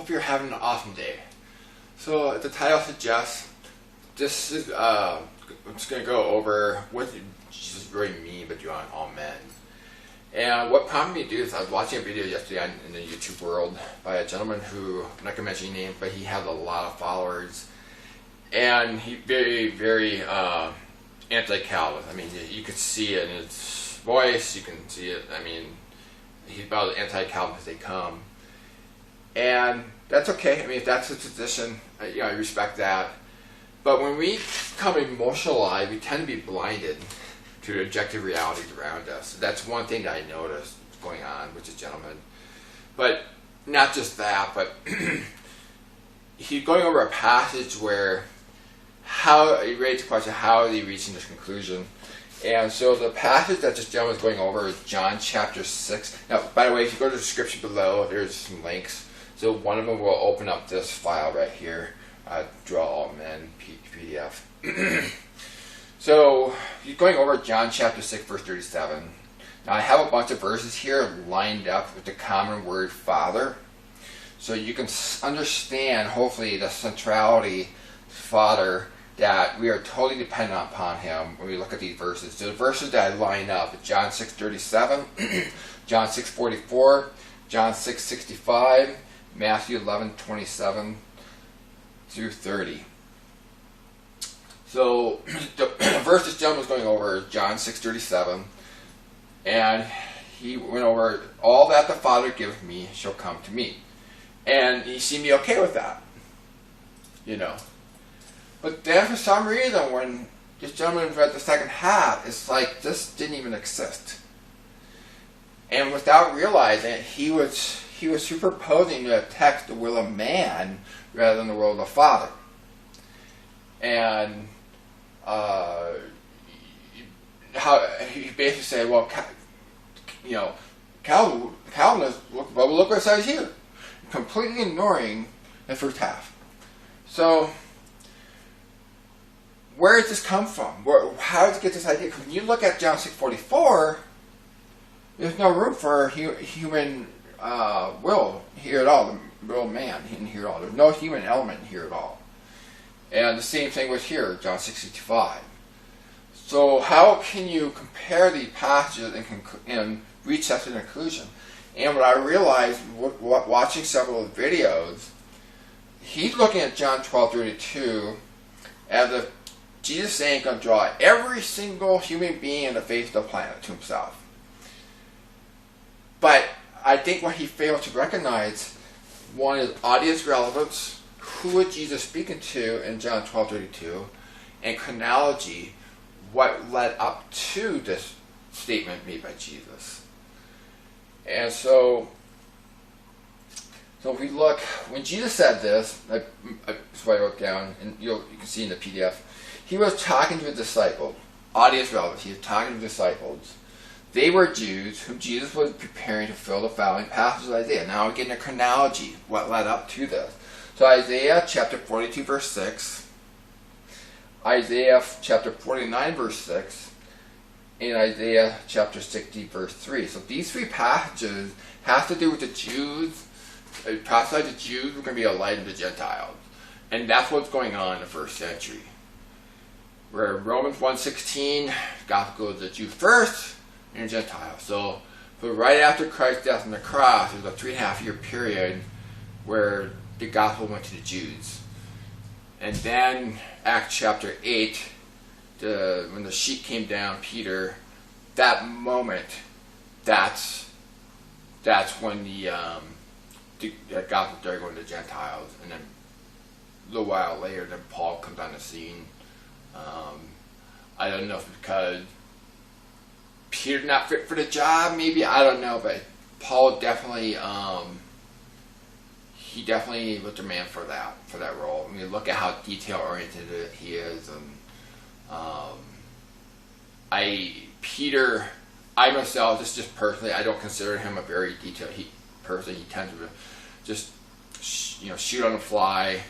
hope you're having an awesome day. So the title suggests this is I'm just going to go over what did Jesus really mean by drawing all men. And what prompted me to do this, I was watching a video yesterday in the YouTube world by a gentleman who, I'm not going to mention his name, but he has a lot of followers. And he very, very anti-Calvinist. I mean, you could see it in his voice, you can see it, I mean, he's about as anti-Calvinist as they come. And that's okay. I mean, if that's his position, I respect that. But when we become emotionalized, we tend to be blinded to the objective realities around us. That's one thing that I noticed going on with this gentleman. But not just that, but he's going over a passage where he raised the question, how are they reaching this conclusion? And so the passage that this gentleman is going over is John chapter 6. Now, by the way, if you go to the description below, there's some links. So one of them will open up this file right here, Draw All Men PDF. So he's going over John chapter 6, verse 37. Now I have a bunch of verses here lined up with the common word Father. So you can understand, hopefully, the centrality Father, that we are totally dependent upon Him when we look at these verses. So the verses that I line up is John 6:37, John 6:44, John 6:65, Matthew 11:27 through 30. So the verse this gentleman was going over is John 6:37, and he went over, all that the Father giveth me shall come to me. And he seemed to be okay with that, But then for some reason, when this gentleman read the second half, it's like this didn't even exist. And without realizing it, he was superposing to the text the will of man rather than the will of the Father. And how he basically said, well, Calvinists, look what it says here, completely ignoring the first half. So where does this come from? How did it get this idea? Because when you look at John 6:44, there's no room for human will here at all. The will of man in here at all. There's no human element here at all. And the same thing was here, John 6:65. So how can you compare these passages and reach such a conclusion? And what I realized, watching several of the videos, he's looking at John 12:32 as if Jesus ain't going to draw every single human being in the face of the planet to himself. But I think what he failed to recognize, one is audience relevance. Who was Jesus speaking to in John 12:32? And chronology, what led up to this statement made by Jesus. And so if we look, when Jesus said this, that's what I wrote down, and you can see in the PDF, he was talking to his disciples, audience relevance, he was talking to the disciples. They were Jews whom Jesus was preparing to fill the following passages of Isaiah. Now we're getting a chronology, what led up to this. So Isaiah chapter 42 verse 6, Isaiah chapter 49 verse 6, and Isaiah chapter 60 verse 3. So these three passages have to do with the Jews. It prophesied the Jews were going to be a light of the Gentiles. And that's what's going on in the first century. Where Romans 1:16, gospel goes to the Jew first and the Gentiles. So right after Christ's death on the cross, there's a 3.5 year period where the gospel went to the Jews. And then Acts chapter 8, when the sheet came down, Peter, that moment, that's when the gospel started going to the Gentiles. And then a little while later, then Paul comes on the scene. I don't know if it's because Peter's not fit for the job, maybe, I don't know, but Paul definitely, he definitely was the man for that role. I mean, look at how detail-oriented he is, and I myself, just personally, I don't consider him a very detailed person. He tends to just, shoot on the fly,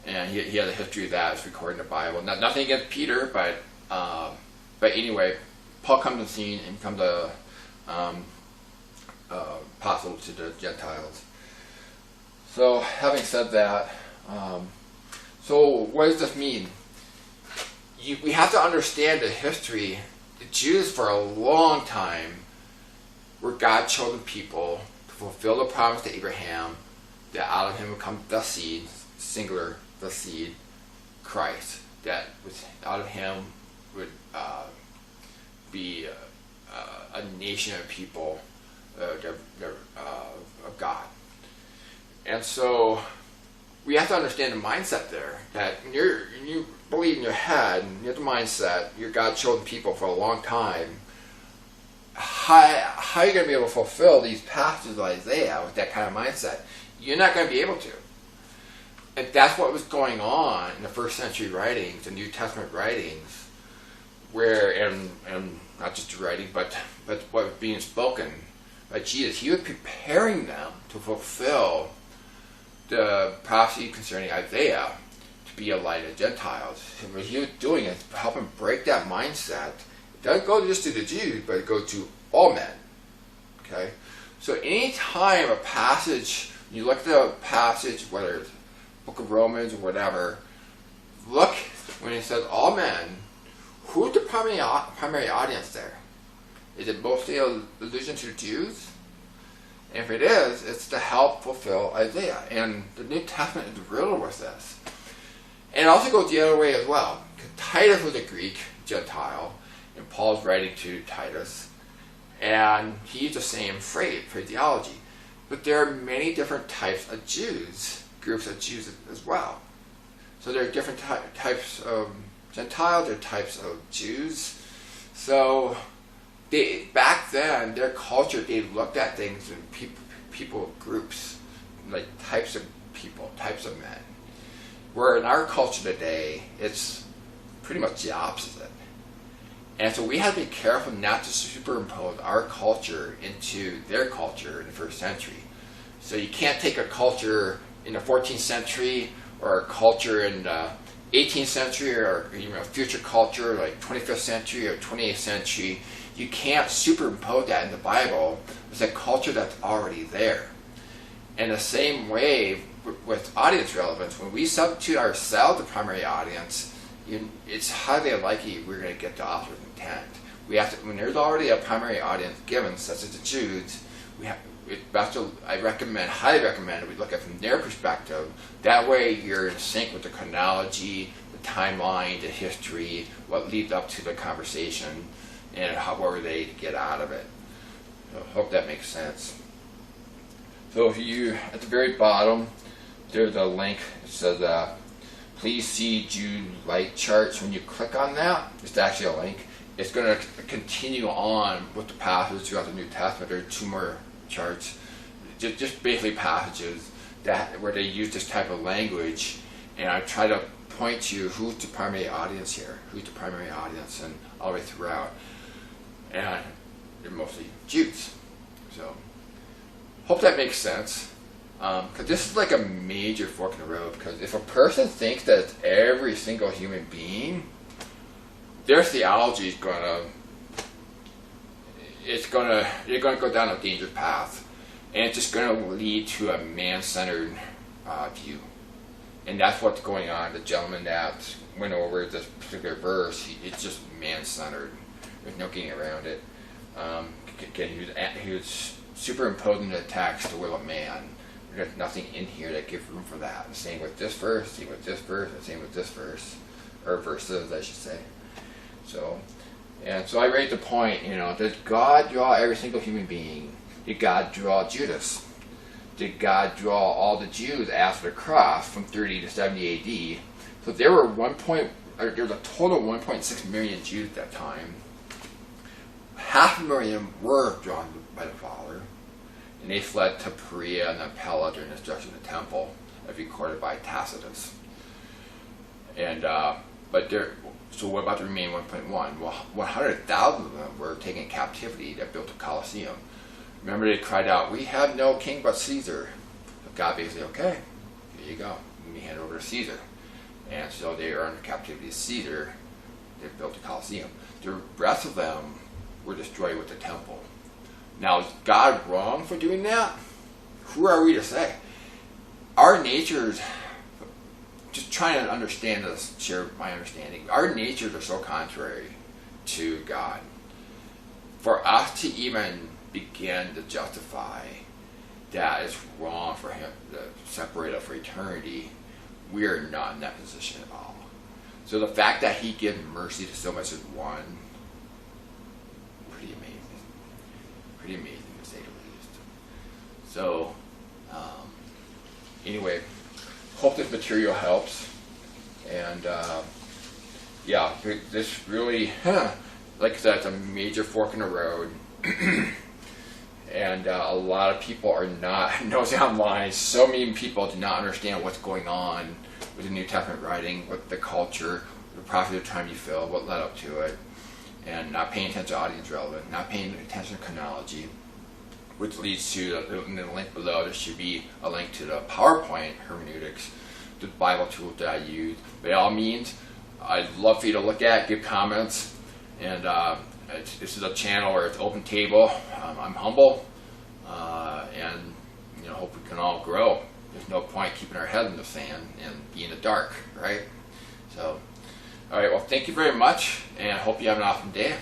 and he has a history of that. It's recorded in the Bible. Nothing against Peter, but anyway, Paul comes on the scene and becomes a apostle to the Gentiles. So having said that, so what does this mean? We have to understand the history. The Jews for a long time were God's chosen people to fulfill the promise to Abraham that out of him would come the seed, singular, the seed, Christ. That out of him would be a nation of people of God. And so we have to understand the mindset there, that when you believe in your head, and you have the mindset, you're God's chosen people for a long time, how are you going to be able to fulfill these passages of Isaiah with that kind of mindset? You're not going to be able to. And that's what was going on in the first century writings, the New Testament writings, where, and not just the writing, but what was being spoken by Jesus. He was preparing them to fulfill the prophecy concerning Isaiah to be a light of Gentiles. And what he was doing is helping break that mindset. It doesn't go just to the Jews, but it goes to all men. Okay? So any time a passage, you look at the passage, whether it's Book of Romans or whatever, look when it says all men, who's the primary audience there? Is it mostly an allusion to the Jews? And if it is, it's to help fulfill Isaiah. And the New Testament is riddled with this. And it also goes the other way as well. Titus was a Greek Gentile, and Paul's writing to Titus. And he used the same phraseology. But there are many different types of Jews, groups of Jews as well. So there are different types of Gentiles, there are types of Jews. So back then, their culture, they looked at things in people groups, like types of people, types of men. Where in our culture today, it's pretty much the opposite. And so we have to be careful not to superimpose our culture into their culture in the first century. So you can't take a culture in the 14th century or a culture in the 18th century or even a future culture like 25th century or 28th century. You can't superimpose that in the Bible. It's a culture that's already there. In the same way with audience relevance, when we substitute ourselves the primary audience, it's highly unlikely we're going to get the author's intent. We have to, when there's already a primary audience given, such as the Jews, I highly recommend that we look at it from their perspective. That way you're in sync with the chronology, the timeline, the history, what leads up to the conversation, and what were they to get out of it. So I hope that makes sense. So if you, at the very bottom, there's a link. It says, please see Jude light charts. When you click on that, it's actually a link. It's going to continue on with the passages throughout the New Testament. There are 2 more charts, just basically passages where they use this type of language, and I try to point to who's the primary audience here, who's the primary audience, and all the way throughout. And they're mostly Jews. So, hope that makes sense. Because this is like a major fork in the road. Because if a person thinks that it's every single human being, their theology is they're going to go down a dangerous path, and it's just going to lead to a man-centered view. And that's what's going on. The gentleman that went over this particular verse, it's just man-centered. There's no getting around it. Again, he was superimposing the text, the will of man. There's nothing in here that gives room for that. The same with this verse, same with this verse, the same with this verse, or verses, I should say. So I raised the point, does God draw every single human being? Did God draw Judas? Did God draw all the Jews after the cross from 30 to 70 AD? So there were there was a total of 1.6 million Jews at that time. 500,000 were drawn by the Father, and they fled to Perea and Pella during the destruction of the temple, as recorded by Tacitus. And so what about the remaining 1.1? Well, 100,000 of them were taken in captivity that built the Colosseum. Remember, they cried out, "We have no king but Caesar." So God basically, okay, here you go. Let me hand it over to Caesar. And so they are in captivity to Caesar. They built the Colosseum. The rest of them were destroyed with the temple. Now, is God wrong for doing that? Who are we to say? our natures, just trying to understand this, share my understanding, our natures are so contrary to God. For us to even begin to justify that it's wrong for him to separate us for eternity, we are not in that position at all. So the fact that he gives mercy to so much as one, pretty amazing. Pretty amazing to say the least. So, anyway, hope this material helps. And yeah, this really, like I said, it's a major fork in the road. And a lot of people are not nosing online. So many people do not understand what's going on with the New Testament writing, with the culture, the prophecy of the time you fill, what led up to it, and not paying attention to audience relevant, not paying attention to chronology, which leads to, in the link below, there should be a link to the PowerPoint Hermeneutics, the Bible tool that I use. By all means, I'd love for you to look at, give comments, and this is a channel where it's open table. I'm humble, and hope we can all grow. There's no point keeping our head in the sand and be in the dark, right? So, all right. Well, thank you very much, and I hope you have an awesome day.